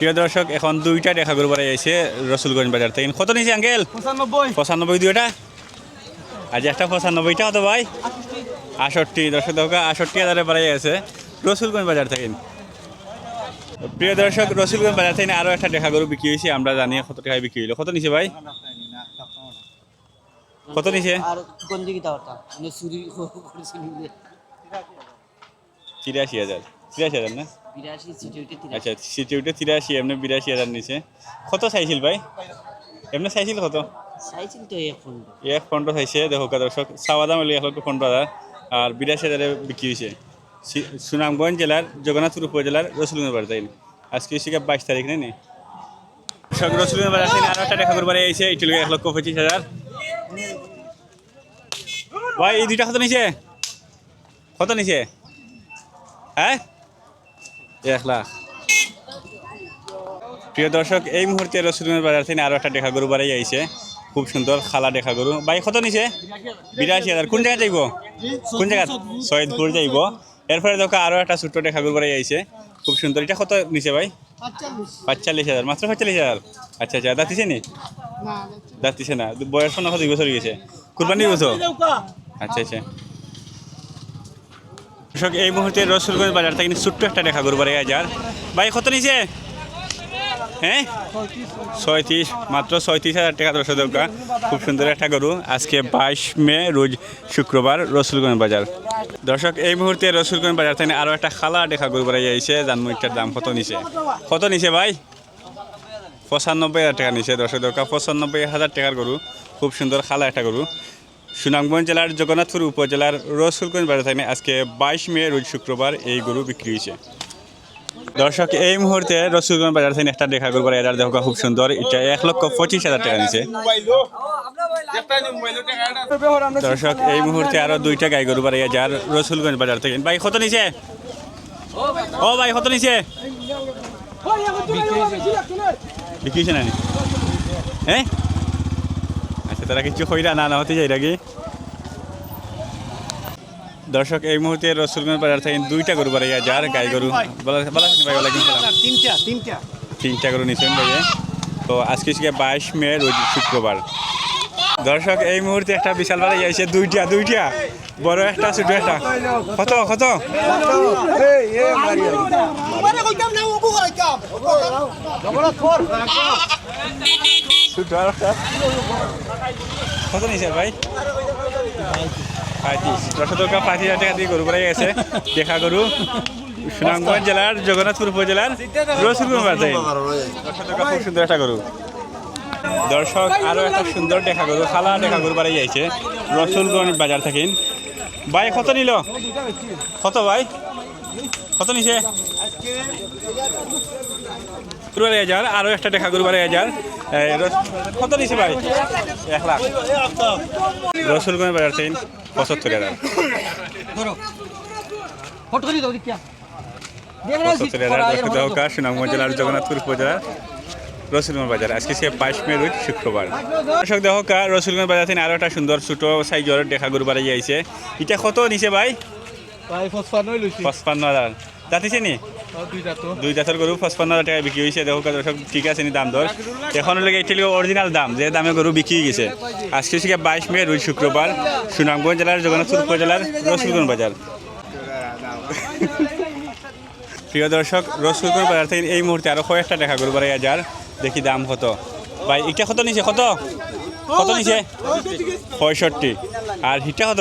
প্রিয় দর্শক এখন দুইটা দেখা গরু বাড়াই আইছে রসুলগঞ্জ বাজার থেকে। কত নিয়েছে আঙ্কেল? 95 দুইটা। আজ একটা 95টা হতো ভাই 68। দর্শক দেখা 68,000 বাড়াই আছে রসুলগঞ্জ বাজার থেকে। প্রিয় দর্শক রসুলগঞ্জ বাজার থেকে আরও একটা দেখা গরু বিক্রি হয়েছে, আমরা জানি কত টাকায় বিক্রি হইলো। কত নিছে ভাই? কত নিছে? 83,000। 83,000 না? আচ্ছা সিটি উঠে 83, এমনি 82,000 নিচে। কত চাইছিল ভাই? এমনি চাইছিল কত? 1.15 চাইছে। দেখো দর্শক চাওয়া দাম হলো 1,15,000 আর 82,000 বিক্রি হয়েছে সুনামগঞ্জ জেলার জগন্নাথপুর উপজেলার রসুলগঞ্জ বাজার থেকে। আজকে 22 তারিখ নেই দর্শক রসুলগঞ্জ বাজার থেকে আরো একটা দেখা করবার আইছে, এটি 1,25,000। ভাই এই দুইটা কত নিছে? কত নিছে? হ্যাঁ 1 লাখ। প্রিয় দর্শক এই মুহূর্তে রসুলগঞ্জ বাজার থেকে আরো একটা দেখা গরু বাড়াই আইছে, খুব সুন্দর খালা দেখা গরু। ভাই কত নিছে? 82,000। কোন জায়গায় যাইব? কোন জায়গা? সৈয়দপুর যাইব। এরপরে দেখো আরো একটা ছোট্ট দেখা গরু বাড়াই আইছে, খুব সুন্দর। এটা কত নিছে ভাই? 45,000। মাত্র 45,000। আচ্ছা আচ্ছা, দাঁতিছে নি? দাঁতিছে না। বয়স 2 বছর গেছে। কুরবানি বছর? আচ্ছা আচ্ছা। দর্শক এই মুহূর্তে রসুলগঞ্জ বাজার থেকে ছোট্ট একটা দেখা গরু বাড়াই হাজার। ভাই কত নিছে? হ্যাঁ 36। মাত্র 36,000 টাকা। দর্শক খুব সুন্দর একটা গরু। আজকে 22 মে রোজ শুক্রবার রসুলগঞ্জ বাজার। দর্শক এই মুহূর্তে রসুলগঞ্জ বাজার থেকে আরও একটা খালা দেখা গরু বাড়াই আইছে, জানবো এটার দাম কত নিছে। কত নিছে ভাই? 95,000 টাকা নিছে। দর্শক 95,000 টাকার গরু, খুব সুন্দর খালা একটা গরু। সুনামগঞ্জ জেলার জগন্নাথপুর উপজেলার রসুলগঞ্জ বাজার থেকে আজকে 22 মে রোজ শুক্রবার এই গরু বিক্রি হয়েছে। দর্শক এই মুহূর্তে রসুলগঞ্জ বাজার থেকে একটা দেখা করবার এটার দেখো খুব সুন্দর। এটা 1,25,000 টাকা নিছে। দর্শক এই মুহূর্তে আরো দুইটা গাই গরু বাড়াইয়া যার রসুলগঞ্জ বাজার থেকে। ভাই কত নিছে? ও ভাই কত নিছে? বিক্রি হয়েছে না? হ্যাঁ আচ্ছা, তারা কিছু কইরা না হতে যাই নাকি? দর্শক এই মুহূর্তে রসুলগঞ্জ বাজার থেকে দুইটা গরু বাড়াইয়া যার গাই গরু। তিনটা গরু নিছেন ভাইয়ে। তো আজকে 22 মে রোজ শুক্রবার। দর্শক এই মুহূর্তে একটা বিশাল বাড়াই আইছে, দুইটা বড় একটা ছোট একটা। কত কত? কত নিছে ভাই? 35। 35,000 টাকা দিয়ে গরু বাড়াই গেছে দেখা গরু সুনামগঞ্জ জেলার জগন্নাথপুর উপজেলার রসুলগঞ্জ বাজার। খুব সুন্দর একটা গরু। দর্শক আরো একটা সুন্দর দেখা গরু, খালা দেখা গরু বাড়াই যাইছে রসুলগঞ্জ বাজার থেকে। ভাই কত নিল? কত ভাই? কত নিছে? 1,000। আরো একটা দেখা গরু 1,000। কত নিছে ভাই? 1 লাখ। রসুলগঞ্জ বাজার থেকে 75,000। 75,000 সুনামগঞ্জ জেলার জগন্নাথপুর উপজেলার রসুলগঞ্জ বাজার। আজকে 22 মে রোজ শুক্রবার। দর্শক দেখো রসুলগঞ্জ বাজার থেকে আরো একটা সুন্দর ছোট সাইজের দেখা গরু বাড়াই আইছে। এটা কত নিছে ভাই? 55,000। দাঁতিছে নি? দুই দাঁতের গরু 55,000 টাকায় বিক্রি হয়েছে। দেখো দর্শক ঠিক আছে নি দাম দর? এখন হলে এটা অরিজিনাল দাম, যে দামে গরু বিক্রি গেছে। আজকে 22 মে রোজ শুক্রবার সুনামগঞ্জ জেলার জগন্নাথপুর উপজেলার রসুলগঞ্জ বাজার। প্রিয় দর্শক রসুলগঞ্জ বাজার থেকে এই মুহূর্তে আরো কয়েকটা দেখা গরু বাড়াইয়া যার, দেখি দাম কত। ভাই এটা কত নিছে? কত কত নিছে? 65। আর হিটা কত?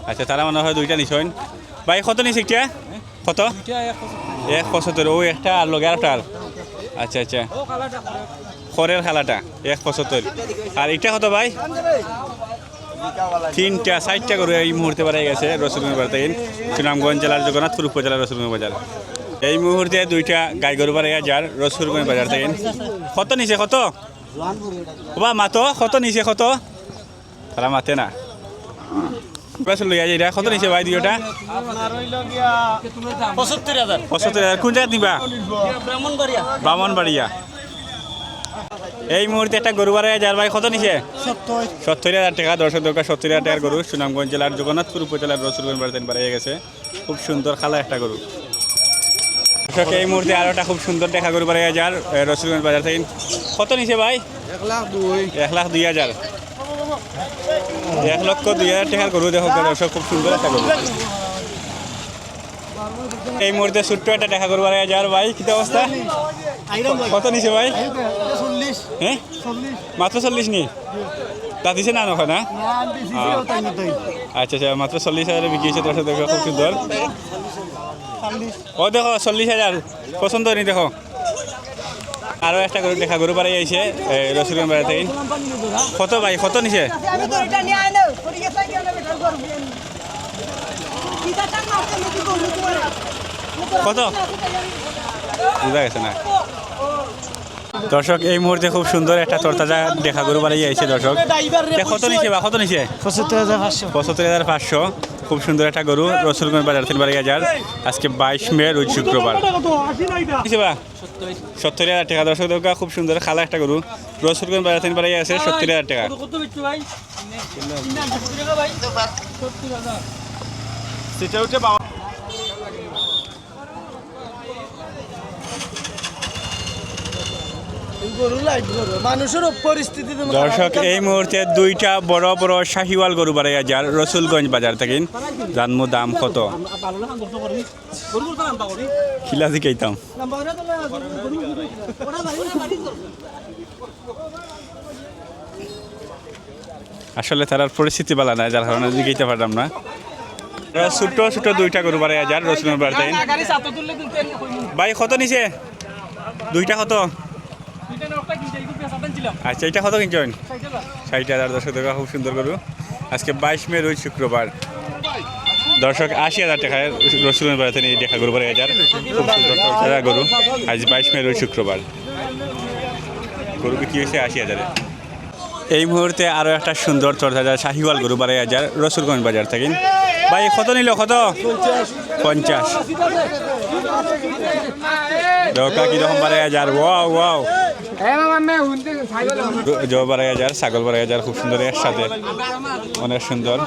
আচ্ছা, তারা মনে হয় দুইটা নিছেন। ভাই কত নিছে এটা? কত? 1,75। ও একটা আর লগে আরেকটা। আচ্ছা আচ্ছা, খড়ের খালাটা 1,75। আর এটা কত ভাই? 3টা 4টা গরু এই মুহূর্তে বাড়াই গেছে রসুলগঞ্জ বাজার থেকে সুনামগঞ্জ জেলার জগন্নাথপুর উপজেলার রসুলগঞ্জ বাজার। এই মুহূর্তে দুইটা গাই গরু বাড়াইয়া যার রসুলগঞ্জ বাজার থেকে। কত নিছে? কত বা মাতো? কত নিছে? কত? তারা মাতে না। কত নিছে ভাই? দুইটা 75,000। কোন জায়গা দিবা? ব্রাহ্মণবাড়িয়া। এই মুহূর্তে একটা গরু বাড়াইয়া যার ভাই কত নিছে? 70,000 টাকা। দর্শক 70,000 টাকার গরু সুনামগঞ্জ জেলার জগন্নাথপুর উপজেলার রসুলগঞ্জ বাজার বাড়াইয়া গেছে। খুব সুন্দর খালা একটা গরু। দর্শক এই মুহূর্তে আরো একটা খুব সুন্দর দেখা গরু বাড়ি হাজার রসুলগঞ্জ বাজার থেকে কত নিছে ভাই 1,02,000 1,02,000 টাকার গরু দেখো দর্শক খুব সুন্দর একটা গরু এই মুহূর্তে ছোট্ট একটা দেখা গরু বাড়ি হাজার ভাই কি অবস্থা কত নিছে ভাই 40 হ্যাঁ মাত্র 40 নি তা দিছে না নখন না আচ্ছা আচ্ছা মাত্র 40,000 বিক্রি হয়েছে দর্শক দেখো খুব সুন্দর ও দেখো 40,000 পছন্দ নি দেখো আরো একটা গরু দেখা গরু বাড়ি আইছে রসুলগঞ্জ বাজার থেকে কত ভাই কত নিছে কত বুঝা গেছে না দর্শক এই মুহূর্তে খুব সুন্দর একটা তরতাজা দেখা গরু বাড়ি আইছে দর্শক কত নিছে বা কত নিছে 75,500 খুব সুন্দর একটা গরু রসুলগঞ্জ বাজার থেকে বাড়ি হাজার আজকে 22 মে রোজ শুক্রবার 70,000 টাকা দর্শক দেখা খুব সুন্দর খালা একটা গরু রসুলগঞ্জ বাজার থেকে বাড়ি আছে 70,000 টাকা দর্শক এই মুহূর্তে দুইটা বড় বড় শাহিওয়াল গরু বাড়ি হাজার রসুলগঞ্জ বাজার থেকে জানমু দাম কত খিলা দিকেইতাম আসলে তার পরিস্থিতি ভালো না যার কারণে দিকেইতে পারলাম না ছোট ছোট দুইটা গরু বাড়ি হাজার রসুলগঞ্জ বাজার থেকে ভাই কত নিছে দুইটা কত আচ্ছা এটা কত কিনছেন 60,000 দর্শক টাকা খুব সুন্দর গরু আজকে 22 মে রোজ শুক্রবার দর্শক 80,000 টাকায় রসুলগঞ্জ বাজার থেকে দেখা গরু বাড়ি হাজার খুব সুন্দর গরু আজ 22 মে রোজ শুক্রবার গরু বিক্রি হয়েছে 80,000 এই মুহূর্তে আরো একটা সুন্দর তরতাজা শাহিওয়াল গরু বাড়ি হাজার রসুলগঞ্জ বাজার থেকে ভাই কত নিল কত 50 দরকার কিরকম বাড়ি হাজার ওয়াও ওয়াও জব বাড়ি হাজার ছাগল বাড়ি হাজার খুব সুন্দর এর সাথে অনেক সুন্দর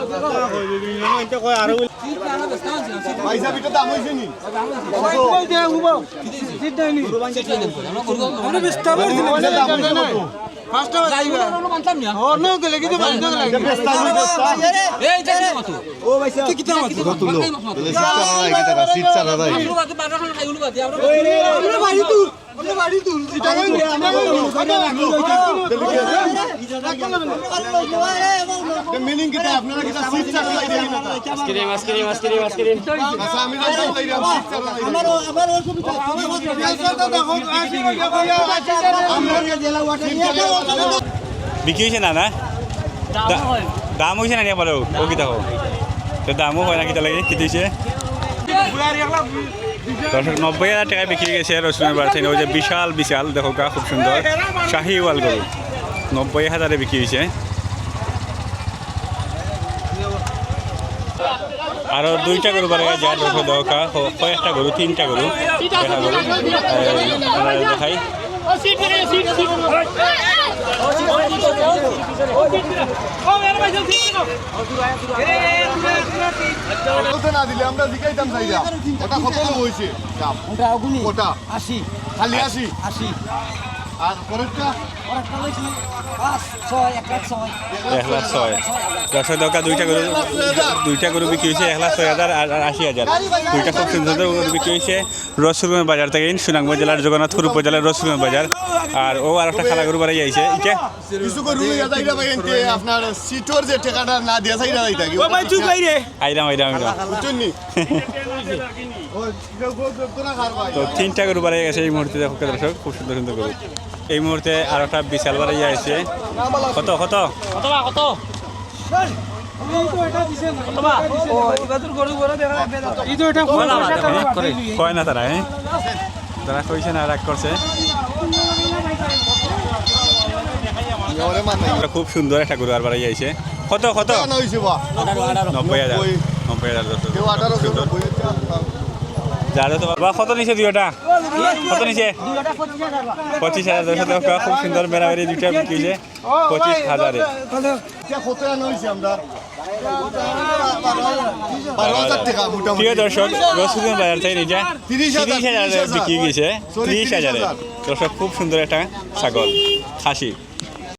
বিক্রি হয়েছে না না দাম হয়েছে না বলো ও কি দেখো তো দামও হয় না কিতা লাগে কি দিয়েছে দর্শক 90,000 টাকায় বিক্রি গেছে রসুলগঞ্জ বাজার থেকে ওই যে বিশাল বিশাল দেখো গা খুব সুন্দর শাহিওয়াল গরু 90,000 বিক্রি হয়েছে আরো দুইটা গরু বাড়ি হাজার দর্শক দরকা কয়েকটা গরু তিনটা গরু দেখা গরু দেখাই না দিলে আমরা জিগাইতাম চাইরা ওটা কত হইছে দাম ওটা 80 খালি 80 আর পরেরটা হইছে 1,06,000 দর্শক দরকা দুইটা গরু বিক্রি হয়েছে 1,06,000 আর 80,000 দুইটা খুব সুন্দর গরু বিক্রি হয়েছে রসুলগঞ্জ বাজার থেকে সুনামগঞ্জ জেলার জগন্নাথপুর উপজেলার রসুলগঞ্জ বাজার আর ও আর একটা খালা গরু বাড়ি আইছে এটা কিছু গরু যাইরা বাইতে আপনার সিটর যে টাকাটা না দিয়া চাইরা যাইতা কি ও ভাই তুই কই রে আইরাম বুঝছনি তো তিনটা গরু বাড়ি গেছে এই মুহূর্তে দেখো দর্শক খুব সুন্দর সুন্দর গরু এই মুহূর্তে আর একটা বিশাল বাড়ি আইছে কত কত কত কয় না তারা তারা কইছে না রাগ করছে খুব সুন্দর একটা গরু আর বাড়ি আইছে কত কত 90,000 যারা তো বাবা কত নিছে দুইটা কত নিছে 25,000 খুব সুন্দর মেরামেরি দুইটা বিক্রি হয়েছে 25,000 কত আনা হইছে আমরা 12,000 টাকা মোটামুটি প্রিয় দর্শক রসুলগঞ্জ বাজার থেকে নিচে 30,000 30,000 বিক্রি গেছে Sorry, 30,000 30,000 দর্শক খুব সুন্দর একটা ছাগল খাসি